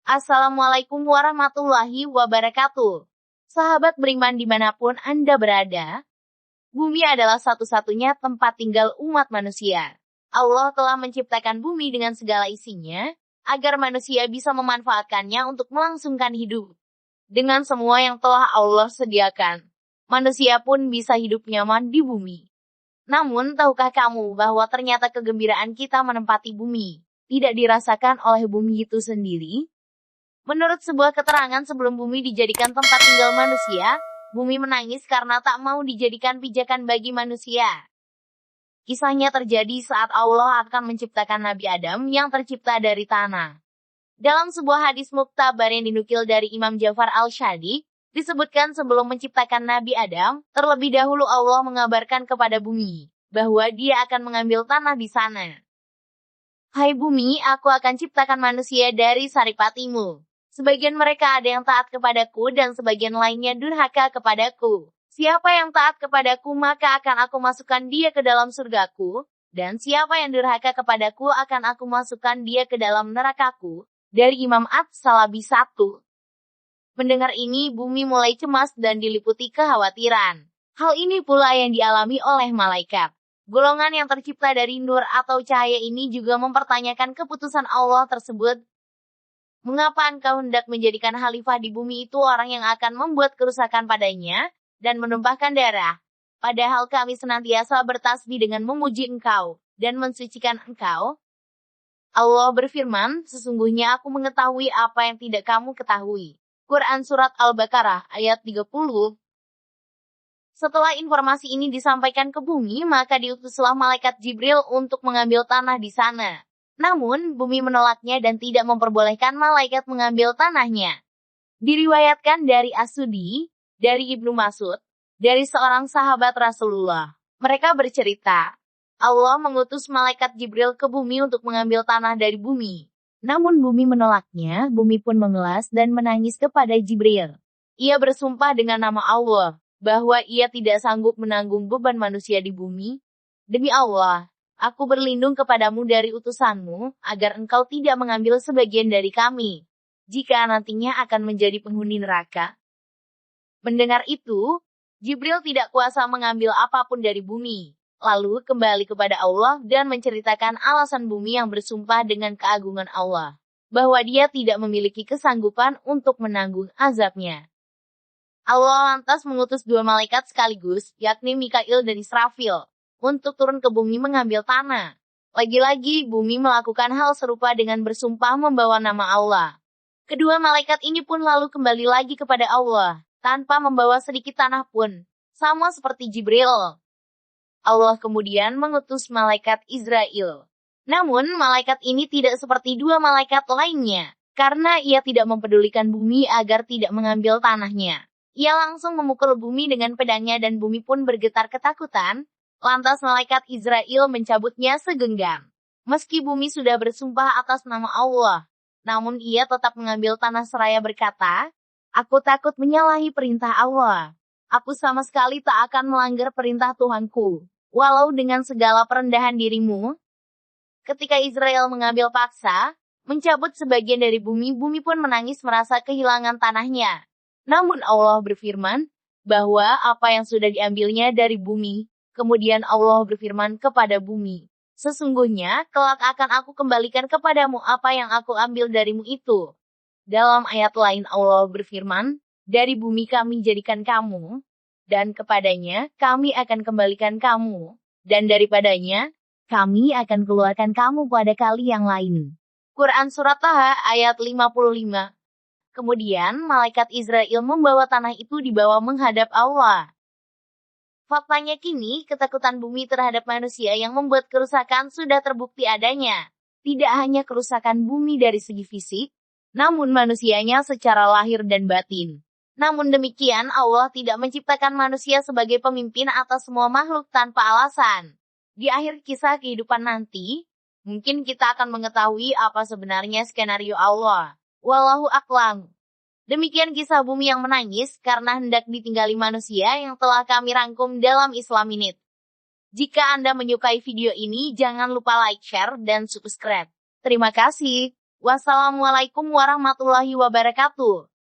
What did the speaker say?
Assalamualaikum warahmatullahi wabarakatuh. Sahabat beriman dimanapun Anda berada, bumi adalah satu-satunya tempat tinggal umat manusia. Allah telah menciptakan bumi dengan segala isinya, agar manusia bisa memanfaatkannya untuk melangsungkan hidup. Dengan semua yang telah Allah sediakan, manusia pun bisa hidup nyaman di bumi. Namun, tahukah kamu bahwa ternyata kegembiraan kita menempati bumi tidak dirasakan oleh bumi itu sendiri? Menurut sebuah keterangan sebelum bumi dijadikan tempat tinggal manusia, bumi menangis karena tak mau dijadikan pijakan bagi manusia. Kisahnya terjadi saat Allah akan menciptakan Nabi Adam yang tercipta dari tanah. Dalam sebuah hadis muktabar yang dinukil dari Imam Ja'far al-Shadiq, disebutkan sebelum menciptakan Nabi Adam, terlebih dahulu Allah mengabarkan kepada bumi, bahwa dia akan mengambil tanah di sana. Hai bumi, aku akan ciptakan manusia dari saripatimu. Sebagian mereka ada yang taat kepadaku dan sebagian lainnya durhaka kepadaku. Siapa yang taat kepadaku maka akan aku masukkan dia ke dalam surgaku, dan siapa yang durhaka kepadaku akan aku masukkan dia ke dalam nerakaku. Dari Imam At-Salabi 1. Mendengar ini bumi mulai cemas dan diliputi kekhawatiran. Hal ini pula yang dialami oleh malaikat. Golongan yang tercipta dari nur atau cahaya ini juga mempertanyakan keputusan Allah tersebut. Mengapa engkau hendak menjadikan khalifah di bumi itu orang yang akan membuat kerusakan padanya, dan menumpahkan darah? Padahal kami senantiasa bertasbih dengan memuji engkau, dan mensucikan engkau. Allah berfirman, sesungguhnya aku mengetahui apa yang tidak kamu ketahui. Quran Surat Al-Baqarah, ayat 30. Setelah informasi ini disampaikan ke bumi, maka diutuslah malaikat Jibril untuk mengambil tanah di sana. Namun, bumi menolaknya dan tidak memperbolehkan malaikat mengambil tanahnya. Diriwayatkan dari As-Sudi, dari Ibnu Mas'ud, dari seorang sahabat Rasulullah. Mereka bercerita, Allah mengutus malaikat Jibril ke bumi untuk mengambil tanah dari bumi. Namun bumi menolaknya, bumi pun mengelas dan menangis kepada Jibril. Ia bersumpah dengan nama Allah, bahwa ia tidak sanggup menanggung beban manusia di bumi. Demi Allah, aku berlindung kepadamu dari utusanmu, agar engkau tidak mengambil sebagian dari kami, jika nantinya akan menjadi penghuni neraka. Mendengar itu, Jibril tidak kuasa mengambil apapun dari bumi, lalu kembali kepada Allah dan menceritakan alasan bumi yang bersumpah dengan keagungan Allah, bahwa dia tidak memiliki kesanggupan untuk menanggung azabnya. Allah lantas mengutus dua malaikat sekaligus, yakni Mikail dan Israfil, untuk turun ke bumi mengambil tanah. Lagi-lagi bumi melakukan hal serupa dengan bersumpah membawa nama Allah. Kedua malaikat ini pun lalu kembali lagi kepada Allah, tanpa membawa sedikit tanah pun, sama seperti Jibril. Allah kemudian mengutus malaikat Israel. Namun malaikat ini tidak seperti dua malaikat lainnya, karena ia tidak mempedulikan bumi agar tidak mengambil tanahnya. Ia langsung memukul bumi dengan pedangnya dan bumi pun bergetar ketakutan. Lantas malaikat Israel mencabutnya segenggam. Meski bumi sudah bersumpah atas nama Allah, namun ia tetap mengambil tanah seraya berkata, aku takut menyalahi perintah Allah. Aku sama sekali tak akan melanggar perintah Tuhanku, walau dengan segala perendahan dirimu. Ketika Israel mengambil paksa, mencabut sebagian dari bumi, bumi pun menangis merasa kehilangan tanahnya. Namun Allah berfirman, bahwa apa yang sudah diambilnya dari bumi, kemudian Allah berfirman kepada bumi, sesungguhnya kelak akan aku kembalikan kepadamu apa yang aku ambil darimu itu. Dalam ayat lain Allah berfirman, dari bumi kami jadikan kamu, dan kepadanya kami akan kembalikan kamu, dan daripadanya kami akan keluarkan kamu pada kali yang lain. Quran Surat Taha ayat 55. Kemudian malaikat Israel membawa tanah itu dibawa menghadap Allah. Faktanya kini, ketakutan bumi terhadap manusia yang membuat kerusakan sudah terbukti adanya. Tidak hanya kerusakan bumi dari segi fisik, namun manusianya secara lahir dan batin. Namun demikian, Allah tidak menciptakan manusia sebagai pemimpin atas semua makhluk tanpa alasan. Di akhir kisah kehidupan nanti, mungkin kita akan mengetahui apa sebenarnya skenario Allah. Wallahu a'lam. Demikian kisah bumi yang menangis karena hendak ditinggali manusia yang telah kami rangkum dalam Islam Minute. Jika Anda menyukai video ini, jangan lupa like, share, dan subscribe. Terima kasih. Wassalamualaikum warahmatullahi wabarakatuh.